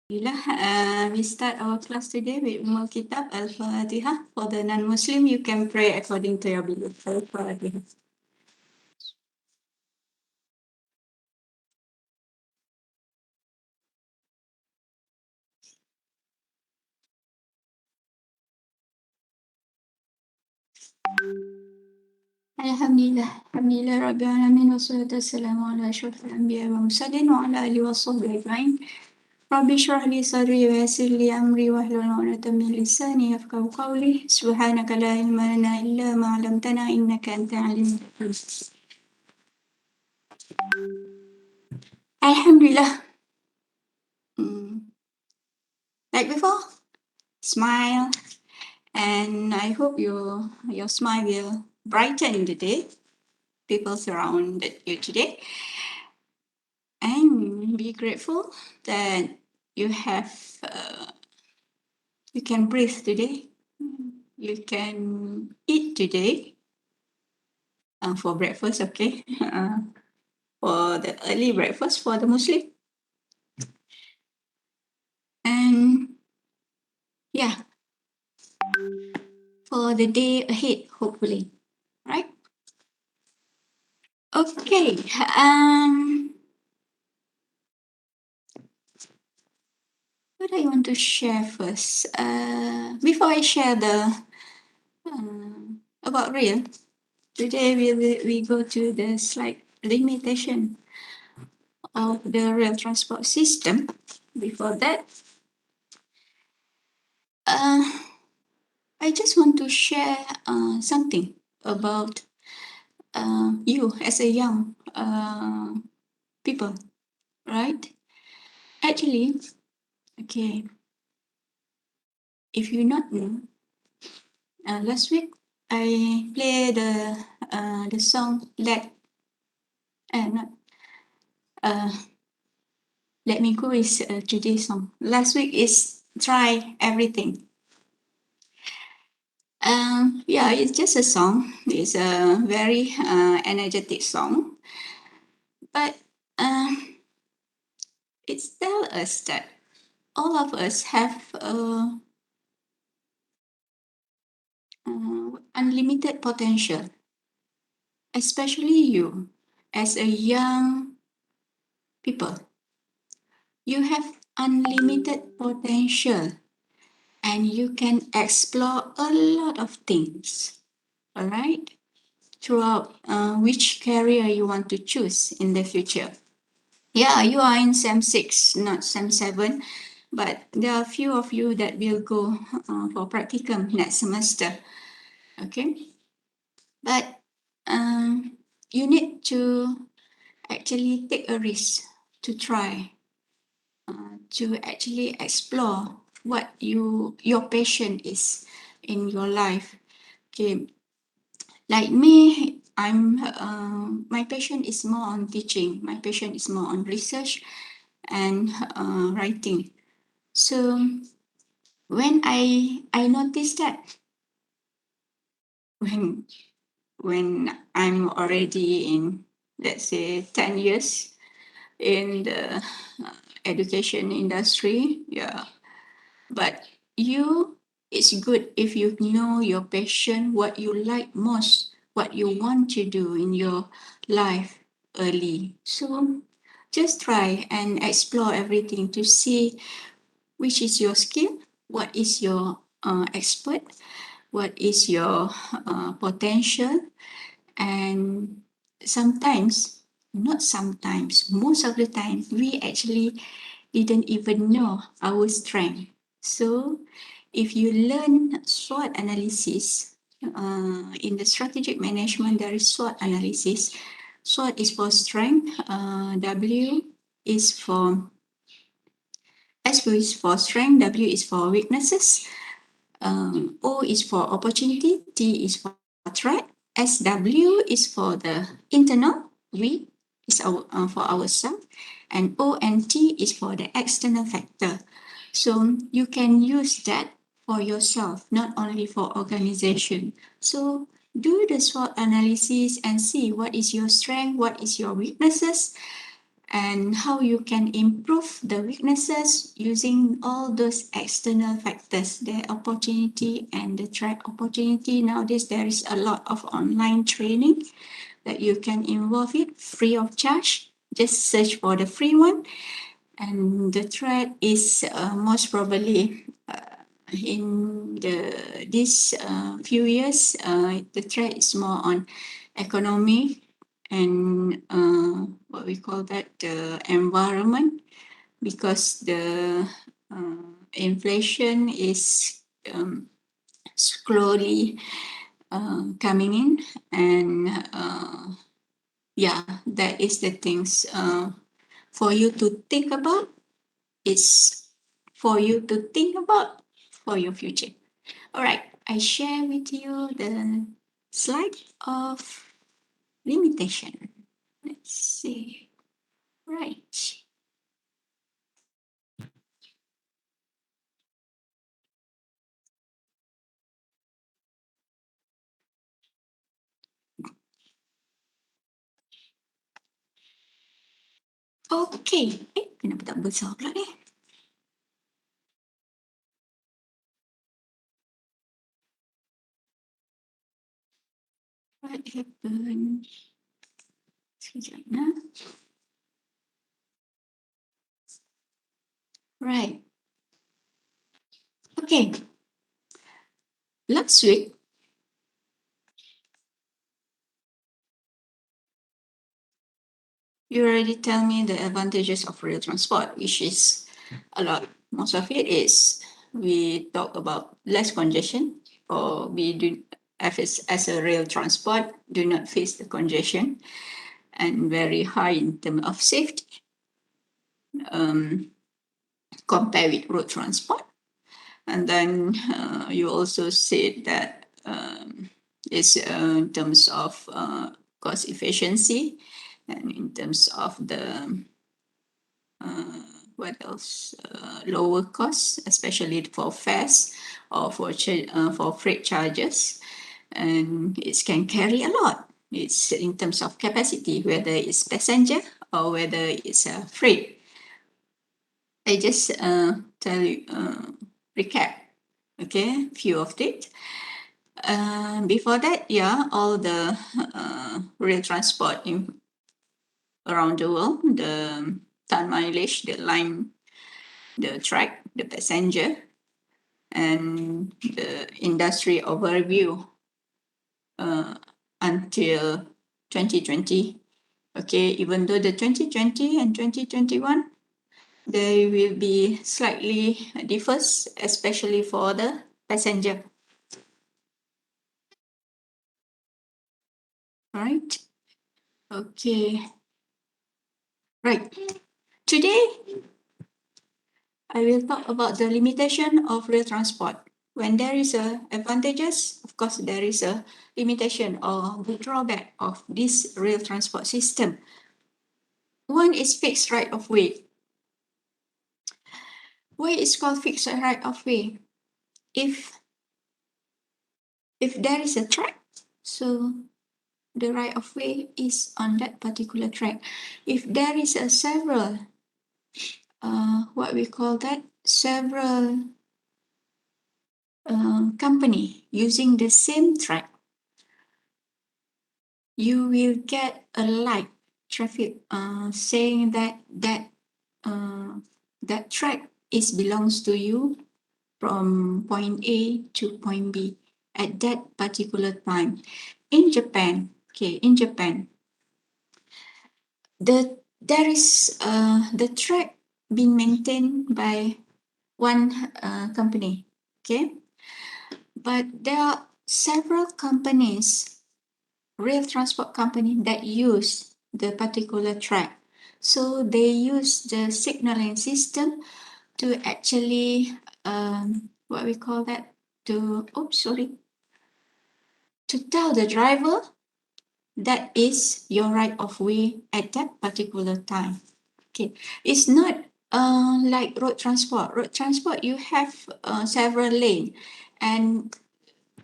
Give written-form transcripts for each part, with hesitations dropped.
We start our class today with Kitab Al-Fatihah. For the non-Muslim, you can pray according to your belief. Al-Fatihah. Alhamdulillah Rabbil Alamin wassalatu wassalamu ala asyrafil anbiya wa mursalin wa ala alihi wa sahbihi ajma'in. Rabbi shrah li sadri wa yassir li amri wahlul 'uqdatam min lisani yafqahu qawli. Subhanaka la ilma lana illa ma 'allamtana innaka antal alimul hakim. Alhamdulillah. Like before, smile, and I hope your smile will brighten the day. People surrounded you today, and be grateful that you have you can breathe today. You can eat today for breakfast. Okay, for the early breakfast for the Muslim, and yeah, for the day ahead, hopefully, right? Okay. What I want to share first, before I share the about real, today we go to the slight limitation of the rail transport system. Before that, uh, I just want to share something about you as a young people, right? Actually, okay, if you not know, last week I play the song not uh, Let Me Go is today's song. Last week is Try Everything. Yeah, it's just a song. It's a very energetic song, but it tells us that all of us have unlimited potential, especially you as a young people. You have unlimited potential and you can explore a lot of things. All right? Throughout which career you want to choose in the future. Yeah, you are in SEM 6, not SEM 7, but there are a few of you that will go for practicum next semester. Okay? But you need to actually take a risk to try to actually explore what your passion is in your life. Okay, like me, my passion is more on teaching. My passion is more on research and writing. So when I noticed that when when I'm already in, let's say, 10 years in the education industry, yeah, but it's good if you know your passion, what you like most, what you want to do in your life early. So just try and explore everything to see which is your skill, what is your expert, what is your potential, and sometimes, not sometimes, most of the time, we actually didn't even know our strength. So if you learn SWOT analysis, in the strategic management, there is SWOT analysis. SWOT is for strength, W is for S is for strength, W is for weaknesses, O is for opportunity, T is for threat, SW is for the internal, we is for ourselves, and O and T is for the external factor. So you can use that for yourself, not only for organization. So do the SWOT analysis and see what is your strength, what is your weaknesses, and how you can improve the weaknesses using all those external factors, the opportunity and the threat. Opportunity, nowadays there is a lot of online training that you can involve it free of charge. Just search for the free one. And the threat is most probably in this few years, the threat is more on economy and what we call that, the environment, because the inflation is slowly coming in, and yeah, that is the things for you to think about. It's for you to think about for your future. All right, I share with you the slide of limitation. Let's see. Right. Okay. Kenapa tak besar pula ni? What happened? Sekejap nah. Right. Okay. Last week, you already tell me the advantages of rail transport, which is a lot. Most of it is we talk about less congestion, or we do as a rail transport do not face the congestion, and very high in terms of safety compared with road transport. And then you also said that it's in terms of cost efficiency, and in terms of the what else? Lower costs, especially for fares or for freight charges, and it can carry a lot. It's in terms of capacity, whether it's passenger or whether it's a freight. I just tell you, recap, okay, few of it. Before that, yeah, all the rail transport around the world, the ton mileage, the line, the track, the passenger, and the industry overview until 2020. Okay, even though the 2020 and 2021, they will be slightly differs, especially for the passenger. Right? Okay. Right. Today, I will talk about the limitation of rail transport. When there is a advantages, of course, there is a limitation or the drawback of this rail transport system. One is fixed right of way. Why is called fixed right of way? If there is a track, so the right of way is on that particular track. If there is a several, what we call that, several company using the same track, you will get a light traffic saying that that track is belongs to you from point A to point B at that particular time. In Japan, there is the track being maintained by one company, okay, but there are several companies, rail transport company, that use the particular track. So they use the signaling system to actually what we call that, to to tell the driver that is your right of way at that particular time. Okay, it's not like road transport. Road transport, you have several lane, and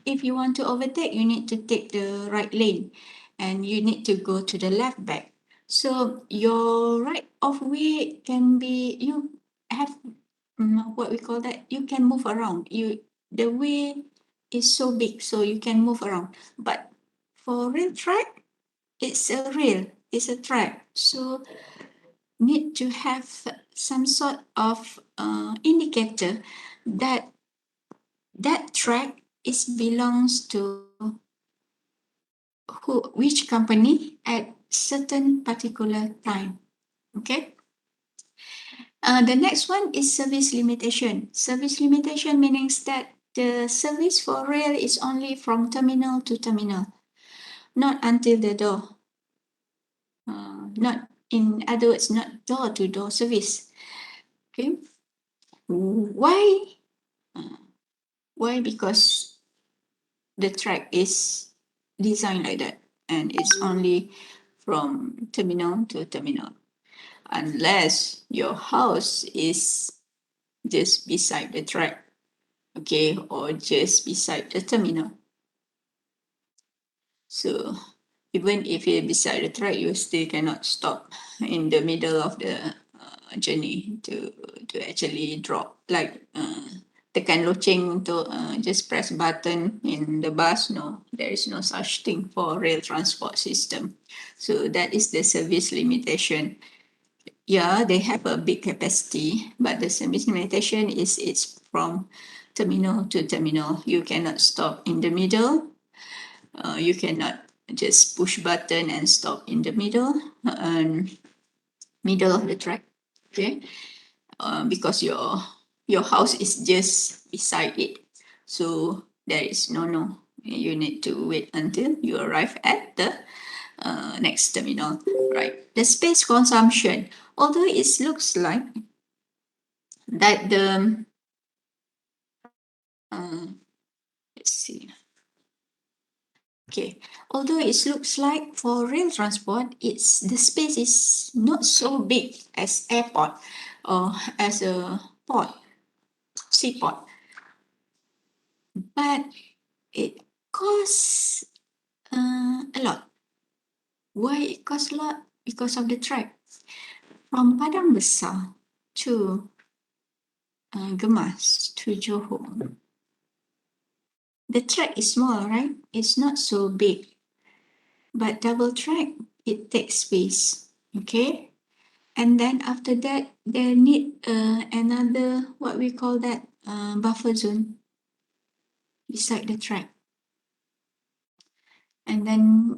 if you want to overtake, you need to take the right lane, and you need to go to the left back. So your right of way can be, you have what we call that, you can move around. The way is so big, so you can move around. But for rail track, it's a rail, it's a track. So need to have some sort of indicator that that track is belongs to which company at certain particular time. Okay. The next one is service limitation. Service limitation means that the service for rail is only from terminal to terminal, not until the door. Not, in other words, not door to door service. Okay. Why? Uh, why? Because the track is designed like that, and it's only from terminal to terminal, unless your house is just beside the track, okay, or just beside the terminal. So even if you're beside the track, you still cannot stop in the middle of the journey to actually drop, like tekan loceng untuk just press button in the bus. No, there is no such thing for rail transport system. So that is the service limitation. Yeah, they have a big capacity, but the service limitation is it's from terminal to terminal. You cannot stop in the middle. You cannot just push button and stop in the middle of the track. Okay, because your house is just beside it, so there is no. You need to wait until you arrive at the next terminal. Right. The space consumption, although it looks like that uh, let's see. Okay, although it looks like for rail transport, it's the space is not so big as airport or as a port, seaport, but it costs a lot. Why it costs a lot? Because of the track from Padang Besar to Gemas to Johor. The track is small, right? It's not so big, but double track it takes space. Okay. And then after that, they need another, what we call that, buffer zone beside the track. And then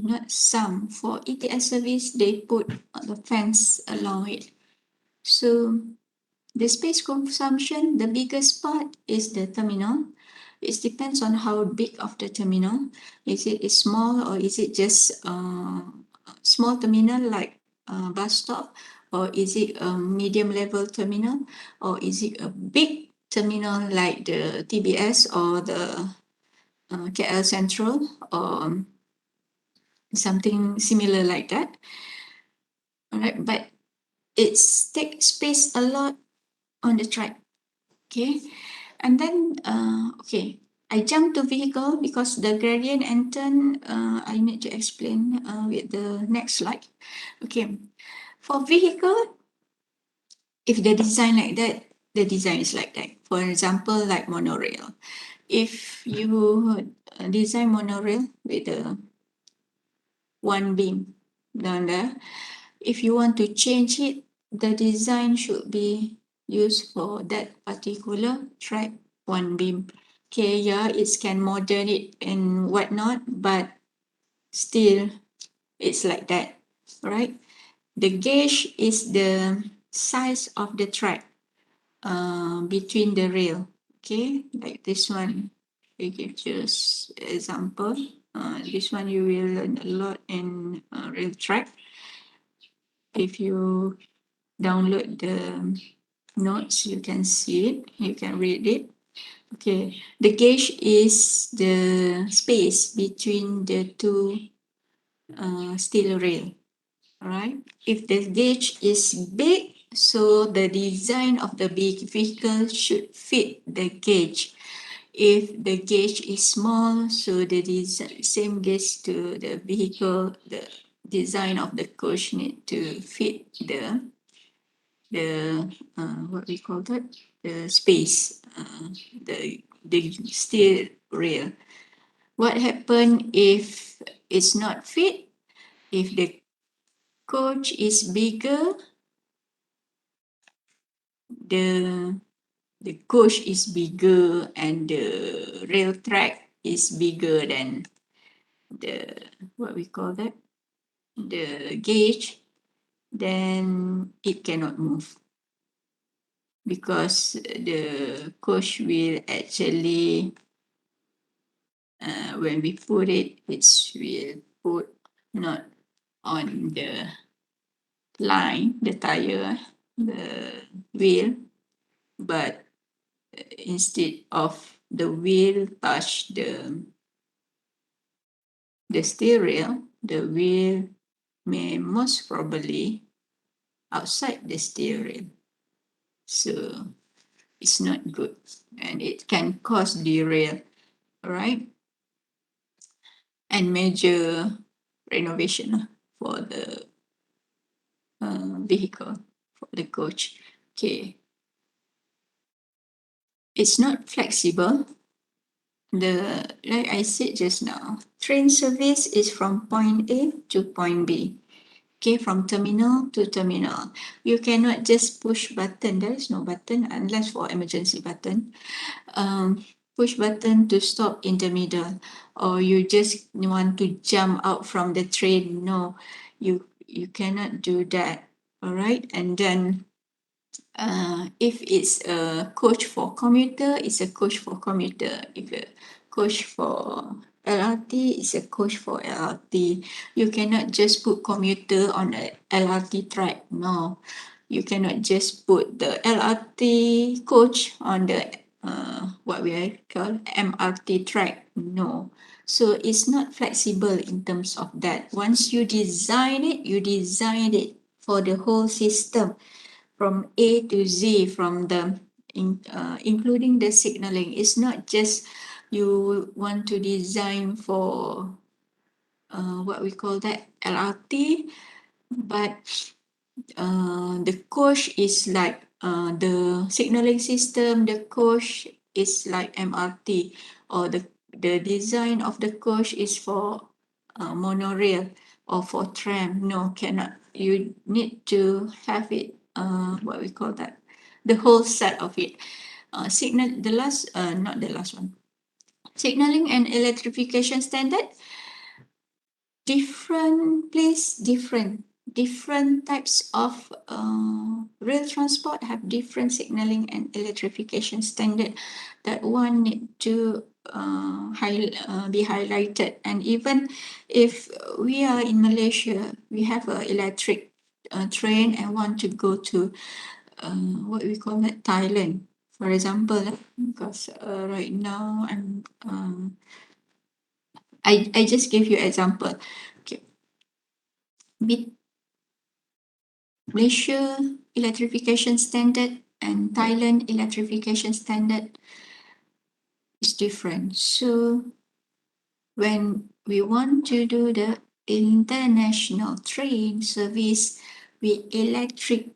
not some, for ETS service, they put the fence along it. So the space consumption, the biggest part is the terminal. It depends on how big of the terminal. Is it small, or is it just small terminal like bus stop, or is it a medium level terminal, or is it a big terminal like the TBS or the KL Central, or something similar like that. All right, but it takes space a lot on the track. Okay, and then okay, I jump to vehicle because the gradient and turn I need to explain with the next slide. Okay, for vehicle, if the design like that, the design is like that. For example, like monorail. If you design monorail with a one beam down there, if you want to change it, the design should be used for that particular track one beam. Okay, yeah, it can modern it and whatnot, but still it's like that, right? The gauge is the size of the track between the rail. Okay, like this one. I give just example. This one you will learn a lot in rail track. If you download the notes, you can see it, you can read it. Okay, the gauge is the space between the two steel rail. All right. If the gauge is big, so the design of the big vehicle should fit the gauge. If the gauge is small, so the same gauge to the vehicle, the design of the coach need to fit the what we call that, the space, the steel rail. What happen if it's not fit? If the coach is bigger, the the coach is bigger and the rail track is bigger than the what we call that, the gauge, then it cannot move because the coach will actually when we put it, will put not on the line, the tire, the wheel, but instead of the wheel touch the steering wheel, the wheel may most probably outside the steering wheel. So it's not good and it can cause derail, right? And major renovation for the vehicle, for the coach. Okay, it's not flexible. Like I said just now, train service is from point A to point B. Okay, from terminal to terminal. You cannot just push button. There is no button unless for emergency button. Push button to stop in the middle, or you just want to jump out from the train. No, you cannot do that. All right, and then if it's a coach for commuter, it's a coach for commuter. If a coach for LRT, it's a coach for LRT. You cannot just put commuter on a LRT track. No, you cannot just put the LRT coach on the what we call MRT track. No. So it's not flexible in terms of that. Once you design it, for the whole system from A to Z, from including the signaling. It's not just you want to design for what we call that LRT, but the coach is like the signaling system. The coach is like MRT, or the design of the coach is for monorail or for tram. No, cannot. You need to have it. What we call that? The whole set of it. Signal. The last. Not the last one. Signaling and electrification standard. Different place, different types of rail transport have different signaling and electrification standard that one need to be highlighted. And even if we are in Malaysia, we have an electric train and want to go to what we call that, Thailand, for example, because right now I just give you example. Okay. Malaysia electrification standard and Thailand electrification standard is different. So when we want to do the international train service with electric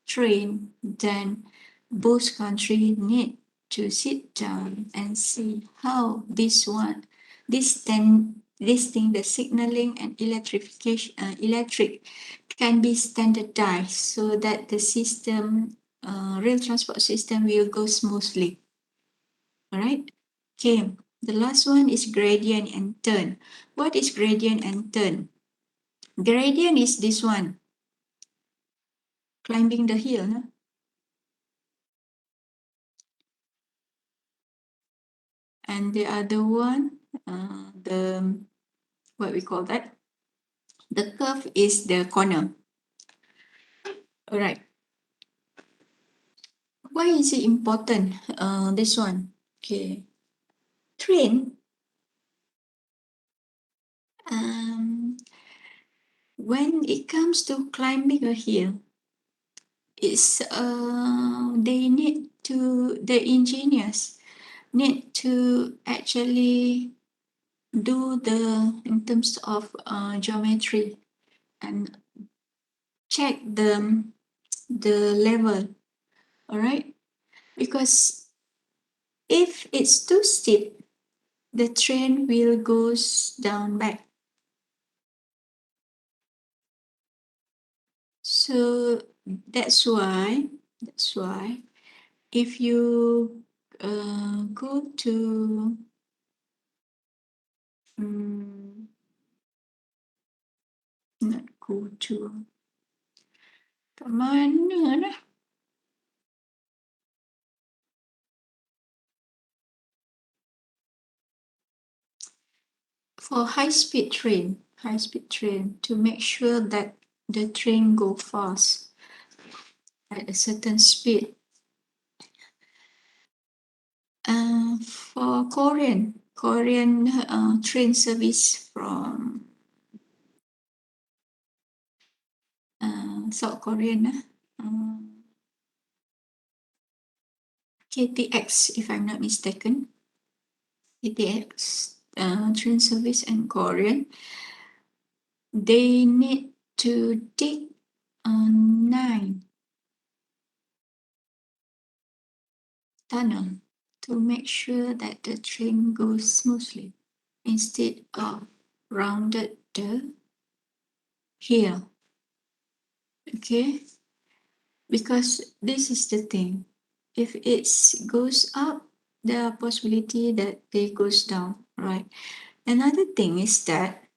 train, then both countries need to sit down and see how this thing, the signaling and electric can be standardized so that the system, rail transport system, will go smoothly. All right. Okay. The last one is gradient and turn. What is gradient and turn? Gradient is this one, climbing the hill. No? And the other one, the what we call that? The curve is the corner. All right. Why is it important? This one. Okay. Train. Um, when it comes to climbing a hill, it's the engineers need to actually do in terms of geometry and check the level, all right? Because if it's too steep, the train will goes down back. So that's why if you go to um, not go to mana lah. For high speed train to make sure that the train go fast at a certain speed. For Korean train service from South Korean, KTX, if I'm not mistaken, KTX train service and Korean, they need to dig 9 tunnel to make sure that the train goes smoothly instead of rounded the hill. Okay, because this is the thing. If it goes up, there are possibility that they goes down, right? Another thing is that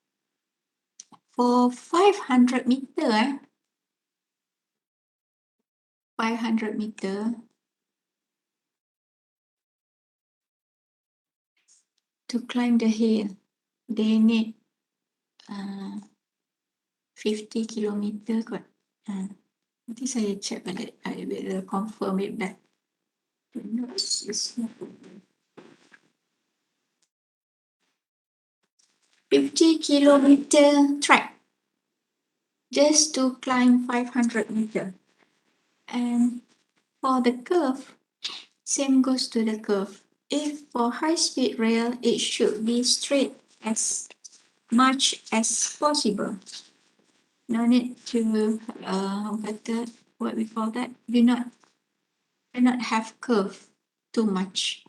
for 500 meter, 500 meter to climb the hill, they need uh, 50 kilometer kot. Nanti saya check balik. I will confirm it back. The notes is not 50 kilometer track just to climb 500 meter. And for the curve, same goes to the curve. If for high speed rail, it should be straight as much as possible. No need to what we call that. Do not have curve too much.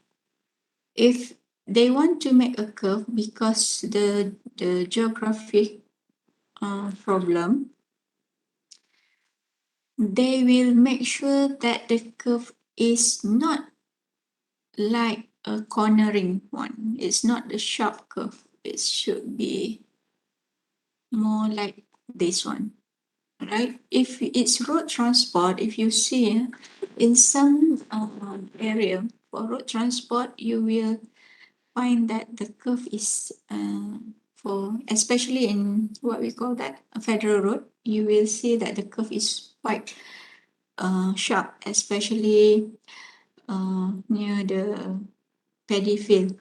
If they want to make a curve because the geographic problem, they will make sure that the curve is not like a cornering one. It's not the sharp curve. It should be more like this one, right? If it's road transport, if you see in some area for road transport, you will find that the curve is for especially in what we call that a federal road, you will see that the curve is quite sharp, especially near the paddy field.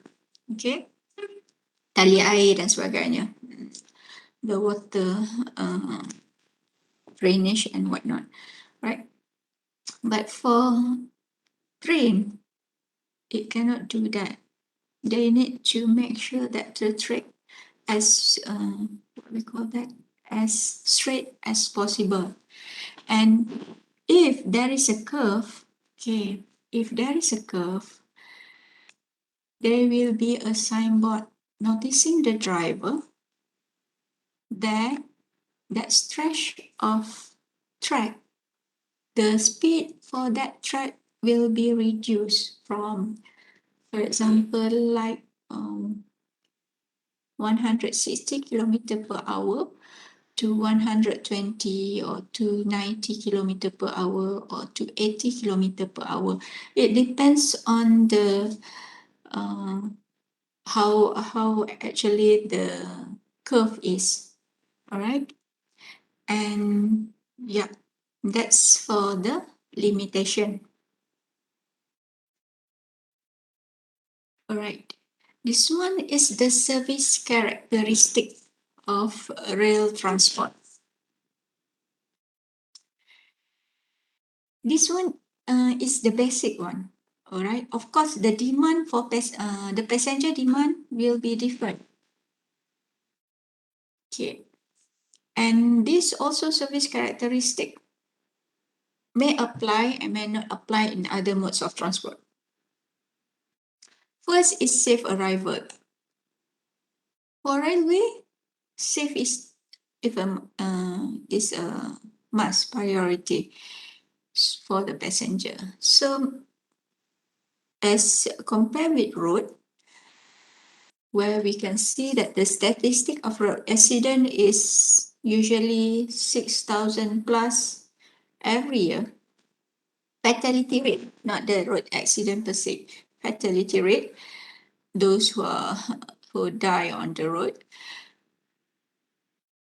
Okay, tali air dan sebagainya, the water drainage and whatnot, right? But for train, it cannot do that. They need to make sure that the track as what we call that as straight as possible. And if there is a curve, okay, if there is a curve, there will be a signboard noticing the driver that that stretch of track, the speed for that track will be reduced from, for example, like 160 kilometer per hour to 120 or to 90 kilometer per hour or to 80 kilometer per hour. It depends on the how actually the curve is. All right, and yeah, that's for the limitation. All right, this one is the service characteristic of rail transport. This one is the basic one. All right. Of course, the demand for the passenger demand will be different. Okay. And this also service characteristic may apply and may not apply in other modes of transport. First is safe arrival. For railway, safe is a must priority for the passenger. So as compared with road, where we can see that the statistic of road accident is usually 6,000 plus every year. Fatality rate, not the road accident per se. Fatality rate, those who die on the road.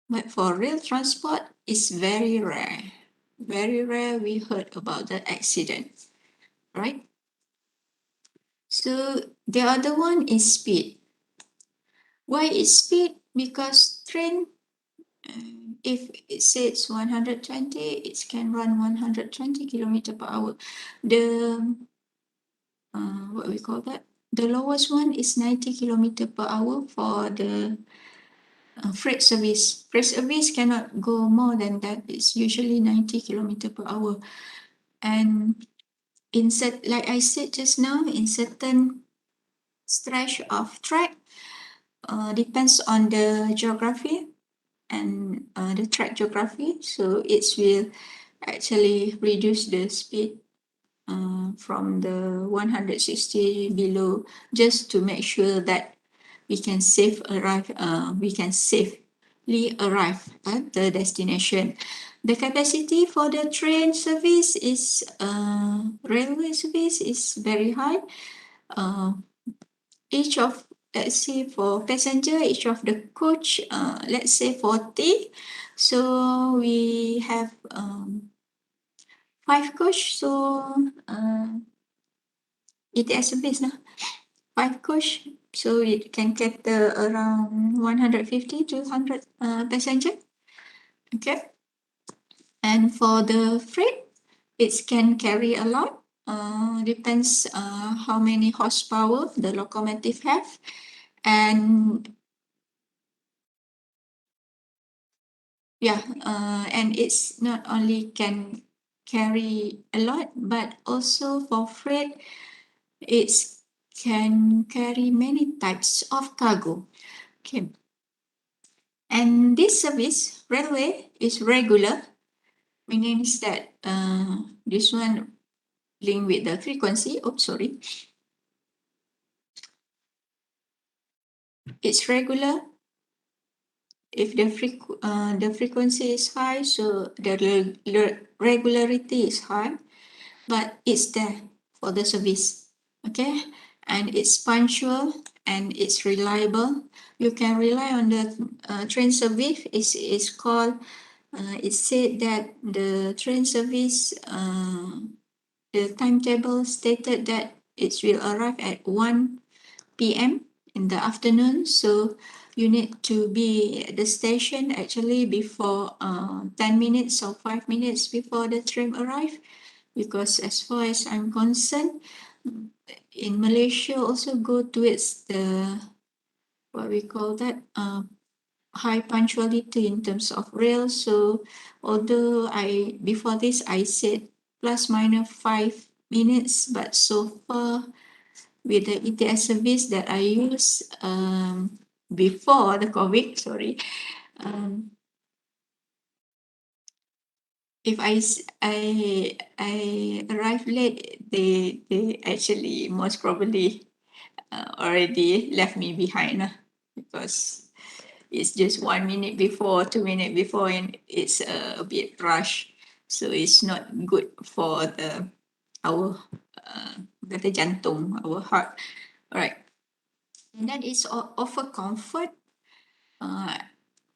But for rail transport, it's very rare. Very rare we heard about the accident, right? So the other one is speed. Why is speed? Because train, if it says 120, it can run 120 kilometer per hour. The what we call that? The lowest one is 90 kilometer per hour for the freight service. Freight service cannot go more than that. It's usually 90 kilometer per hour. And like I said just now, in certain stretch of track, depends on the geography and the track geography. So it will actually reduce the speed from the 160 below, just to make sure that we can safely arrive at the destination. The capacity for the train service is railway service is very high. Uh, each of let's say for passenger, each of the coach, let's say 40. So we have five coach. So ETS service now. Five coach, so it can cater around 150 to 100 passenger. Okay, and for the freight, it can carry a lot. Depends how many horsepower the locomotive have, and yeah, and it's not only can carry a lot, but also for freight, it can carry many types of cargo. Okay. And this service, railway, is regular, meaning that this one linked with the frequency. Oh, sorry. It's regular. If the frequency is high, so the regularity is high, but it's there for the service. Okay, and it's punctual and it's reliable. You can rely on the train service. It's called. It said that the train service, the timetable stated that it will arrive at 1 p.m. in the afternoon. So you need to be at the station actually before 10 minutes or 5 minutes before the train arrive. Because as far as I'm concerned, in Malaysia also go towards the, what we call that, high punctuality in terms of rail. So although before this I said plus minus 5 minutes, but so far with the ETS service that I use before the COVID, sorry, um, if I arrive late, they actually most probably already left me behind, because it's just 1 minute before, 2 minutes before, and it's a bit rush. So it's not good for our kata jantung, our heart. All right. And then it's offer comfort. Uh,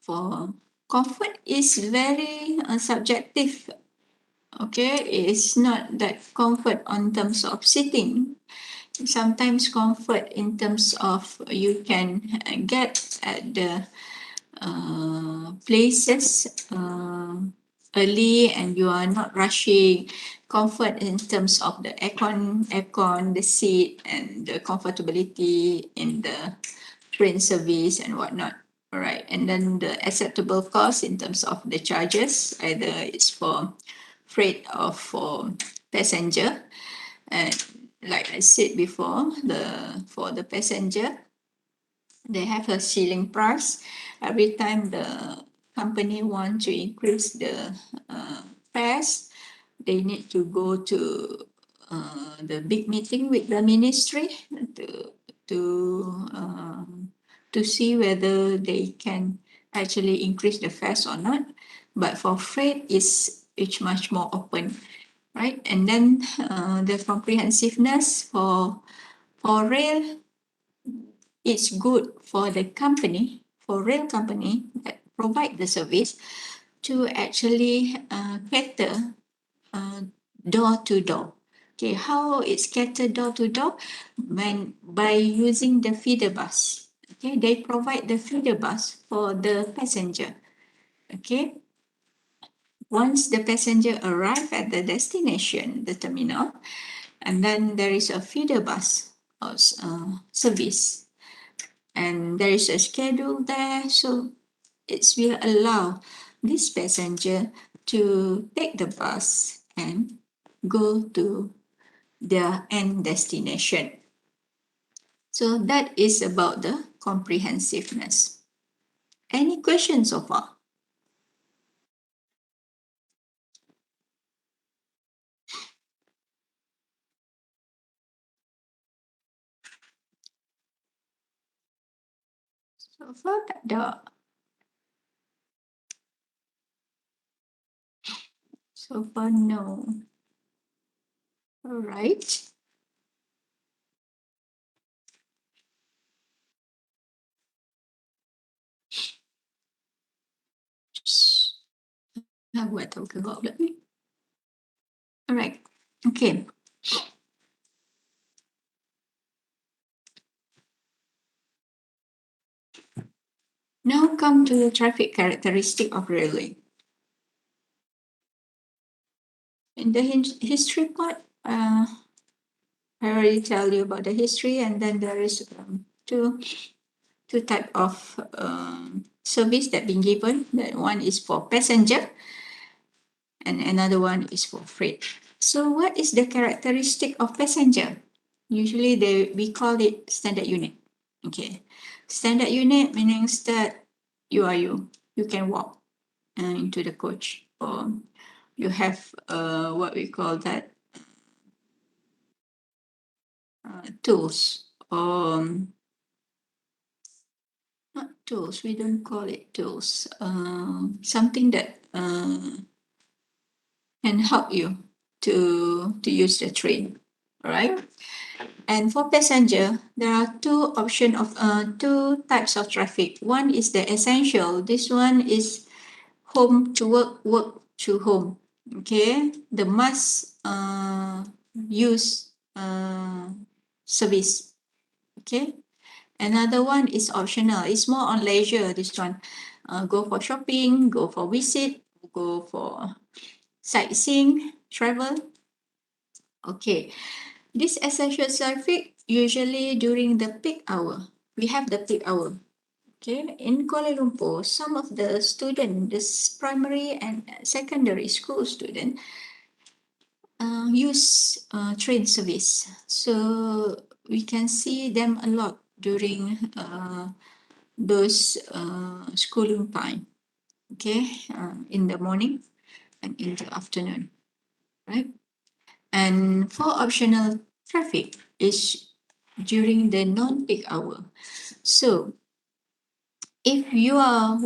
for comfort is very subjective. Okay, it's not that comfort on terms of sitting. Sometimes comfort in terms of you can get at the places early and you are not rushing. Comfort in terms of the aircon, the seat, and the comfortability in the train service and whatnot. All right, and then the acceptable cost in terms of the charges, either it's for freight or for passenger. And like I said before, for the passenger, they have a ceiling price. Every time the company want to increase the fares, they need to go to the big meeting with the ministry to to um, to see whether they can actually increase the fares or not. But for freight, it's much more open, right? And then the comprehensiveness for rail, it's good for the company, for rail company that provide the service to actually cater door to door. Okay, how it's catered door to door? When by using the feeder bus. Okay, they provide the feeder bus for the passenger. Okay, once the passenger arrive at the destination, the terminal, and then there is a feeder bus service, and there is a schedule there, so it will allow this passenger to take the bus and go to their end destination. So that is about the comprehensiveness. Any questions so far? So far tak ada. So far no. All right. Nak buat tahu ke kau pula ni? All right. Okay. Now come to the traffic characteristic of railway. In the history part, I already tell you about the history, and then there is two type of service that been given. That one is for passenger, and another one is for freight. So, what is the characteristic of passenger? Usually, we call it standard unit. Okay, standard unit meaning that you can walk into the coach, or you have what we call that tools. Not tools. We don't call it tools. Something that can help you to use the train. All right. And for passenger, there are two types of traffic. One is the essential. This one is home to work, work to home. Okay, the must use service. Okay, another one is optional. It's more on leisure. This one, go for shopping, go for visit, go for sightseeing, travel. Okay, this essential traffic usually during the peak hour. We have the peak hour. Okay, in Kuala Lumpur, some of the students, this primary and secondary school student, use train service. So we can see them a lot during those schooling time. Okay, in the morning and in the afternoon, right? And for optional traffic is during the non-peak hour. So if you are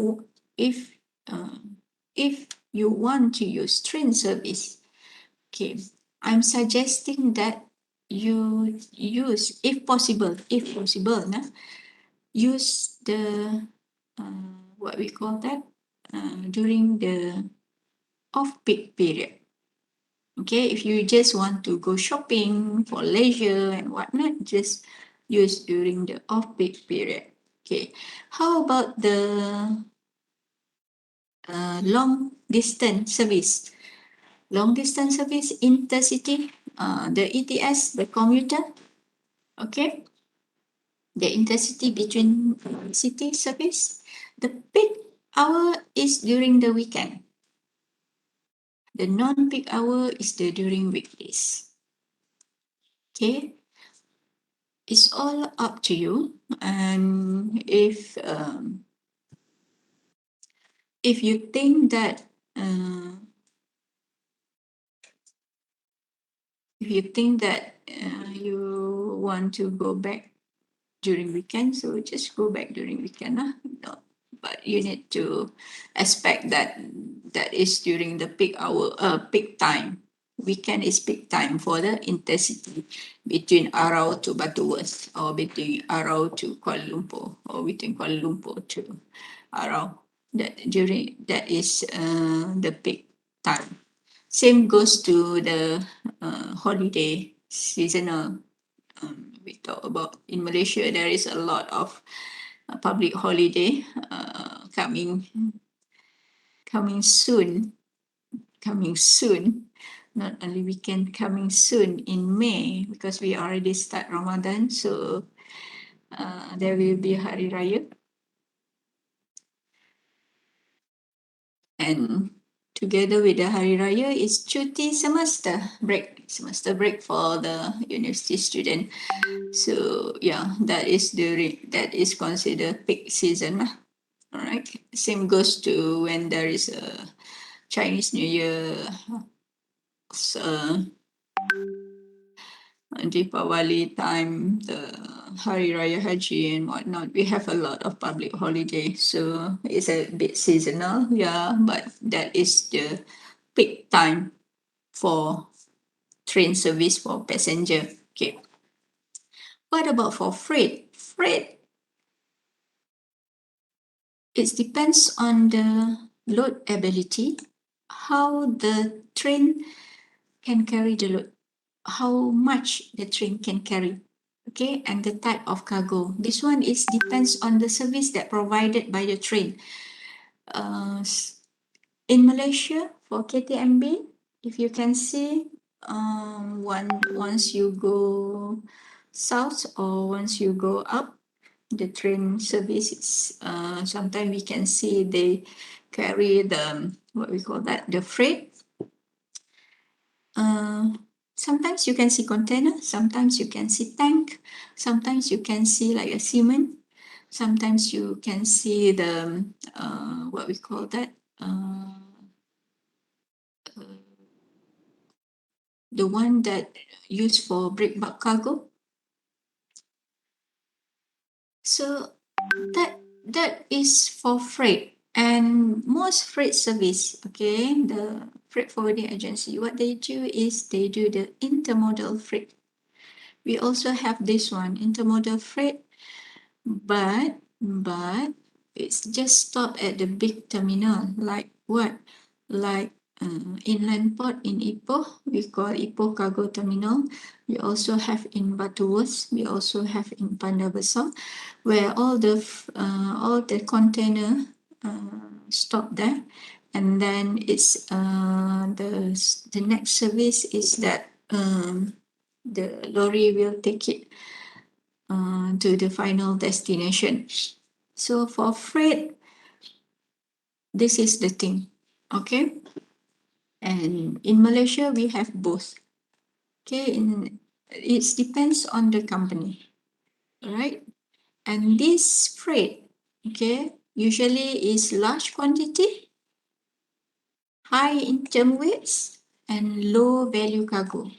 if uh, if you want to use train service, okay, I'm suggesting that you use, if possible, use the what we call that during the off-peak period. Okay, if you just want to go shopping for leisure and whatnot, just use during the off-peak period. Okay, how about the long distance service. Long distance service, intercity, the ETS, the commuter, okay, the intercity between city service. The peak hour is during the weekend. The non-peak hour is the during weekdays. Okay, it's all up to you. And if you think that uh, you want to go back during weekend, so just go back during weekend. No. But you need to expect that that is during the peak hour, peak time. Weekend is peak time for the intercity between Arau to Butterworth, or between Arau to Kuala Lumpur, or between Kuala Lumpur to Arau. That is the peak time. Same goes to the holiday seasonal. We talk about in Malaysia, there is a lot of public holiday coming soon, coming soon. Not only weekend, coming soon in May, because we already start Ramadan, so there will be Hari Raya, and together with the Hari Raya is cuti semester break for the university student. So yeah, that is considered peak season. All right. Same goes to when there is a Chinese New Year, uh, Deepavali time, the Hari Raya Haji and whatnot. We have a lot of public holidays, so it's a bit seasonal, yeah. But that is the peak time for train service for passenger. Okay. What about for freight? Freight, it depends on the load ability, how the train can carry the load, how much the train can carry, okay, and the type of cargo. This one is depends on the service that provided by the train. Uh, in Malaysia, for KTMB, if you can see, once you go south or once you go up, the train service is sometimes we can see they carry the what we call that, the freight. Uh, Sometimes you can see container, sometimes you can see tank, sometimes you can see like a cement, sometimes you can see the what we call that, the one that used for breakbulk cargo. So that is for freight, and most freight service, okay, the freight forwarding agency, what they do is they do the intermodal freight. We also have this one, intermodal freight, but it's just stop at the big terminal, like what, like inland port in Ipoh, we call Ipoh Cargo Terminal. We also have in Butterworth, we also have in Bandar Besar, where all the container stop there, and then it's the next service is that the lorry will take it to the final destination. So for freight, this is the thing, okay? And in Malaysia, we have both. Okay, it depends on the company, right? And this freight, okay, usually is large quantity, high in term weights, and low value cargo.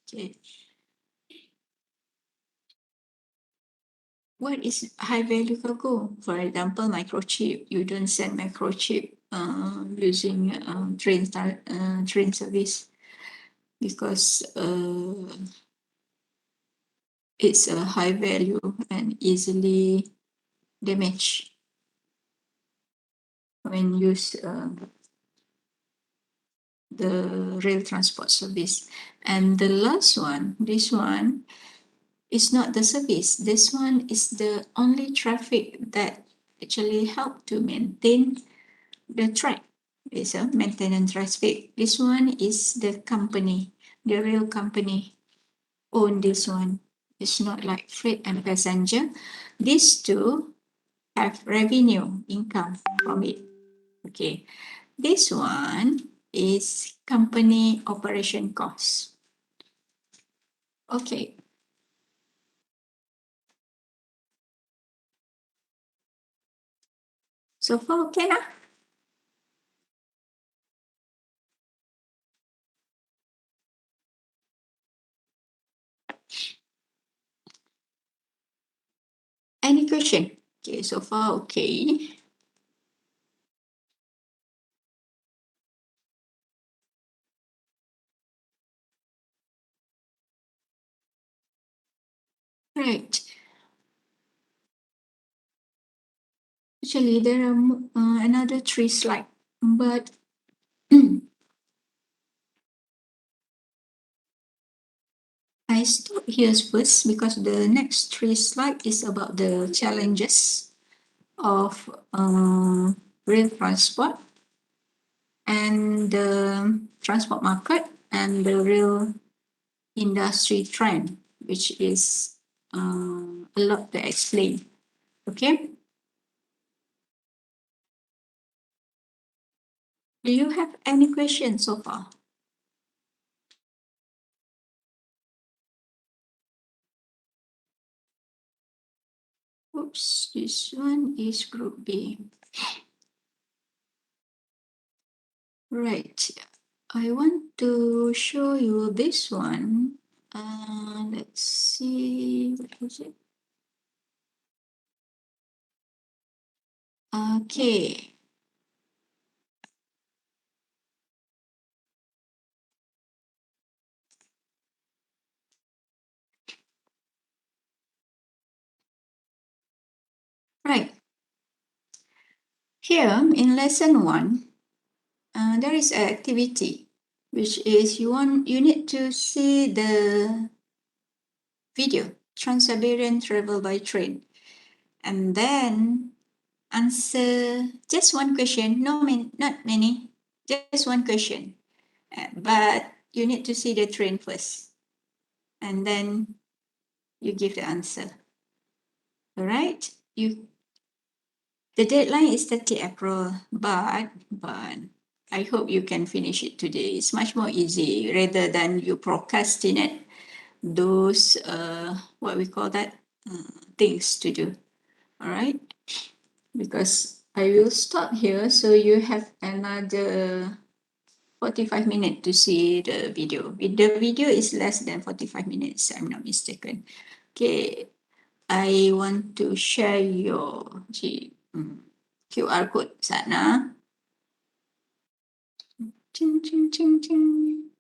Okay, what is high value cargo? For example, microchip. You don't send microchip using train service, because it's a high value and easily damaged when used the rail transport service. And the last one, this one is not the service. This one is the only traffic that actually help to maintain the track. It's a maintenance traffic. This one is the company, the real company own this one. It's not like freight and passenger. These two have revenue income from it. Okay. This one is company operation cost. Okay. So far, okay lah. Any question? Okay, so far, okay. Right. Actually, there are another three slides, but I stop here first because the next three slides is about the challenges of rail transport and the transport market and the rail industry trend, which is a lot to explain. Okay. Do you have any questions so far? Oops, this one is group B. Right. I want to show you this one. Let's see. What is it? Okay. Right. Here in lesson one, there is an activity, which is you need to see the video Trans-Siberian Travel by Train, and then answer just one question. No, not many. Just one question. But you need to see the train first, and then you give the answer. All right. The deadline is 30 April, but I hope you can finish it today. It's much more easy rather than you procrastinate those what we call that things to do. All right, because I will stop here, so you have another 45 minutes to see the video. The video is less than 45 minutes, I'm not mistaken. Okay, I want to share your QR code sana. Ching, ching, ching, ching.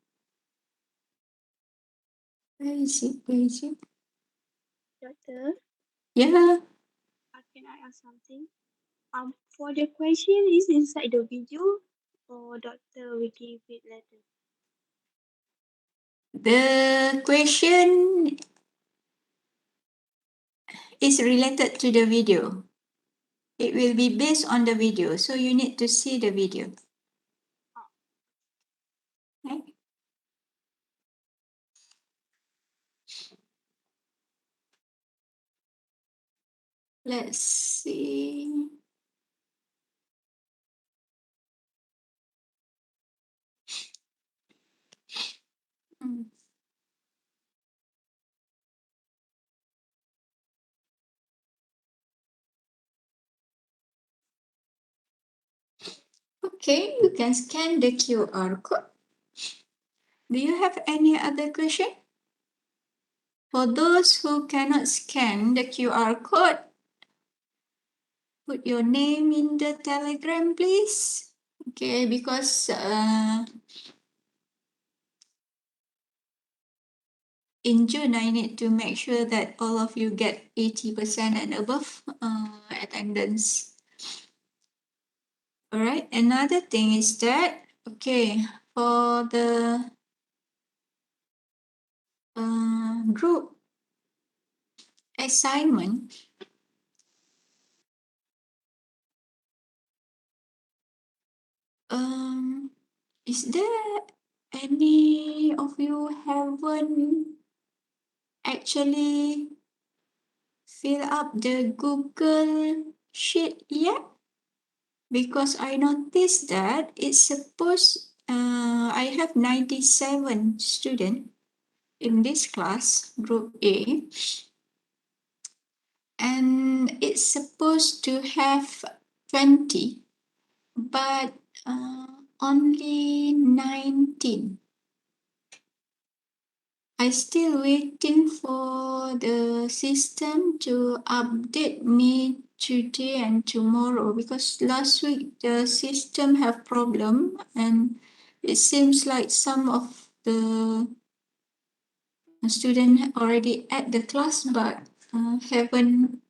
Where is it? Where is it? Doctor, Yeah, can I ask something? For the question is inside the video, or doctor will give it later. the question is related to the video. It will be based on the video, so you need to see the video. Right? Let's see. Mm. Okay, you can scan the QR code. Do you have any other question? For those who cannot scan the QR code, put your name in the Telegram, please. Okay, because in June, I need to make sure that all of you get 80% and above attendance. All right. Another thing is that, okay, for the group assignment, Um, is there any of you haven't actually fill up the Google sheet yet? Because I noticed that it's supposed I have 97 students in this class, group A, and it's supposed to have 20, but only 19. I still waiting for the system to update me today and tomorrow, because last week the system have problem, and it seems like some of the student already at the class, but haven't,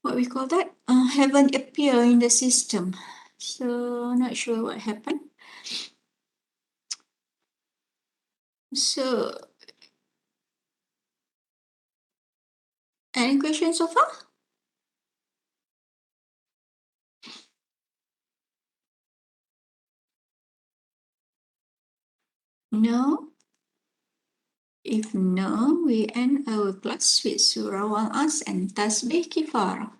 what we call that, haven't appear in the system. So not sure what happened. So any questions so far? No. If no, we end our class with surah wal as and tasbih kifar.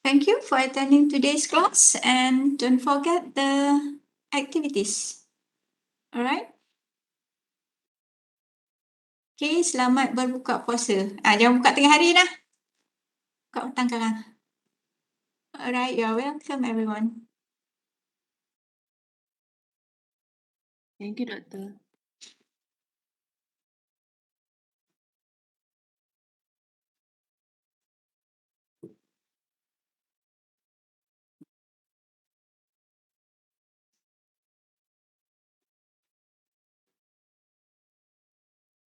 Thank you for attending today's class, and don't forget the activities. All right? Okay, selamat berbuka puasa. Jangan buka tengah hari dah. Buka petang sekarang. All right, you're welcome, everyone. Thank you, Doctor.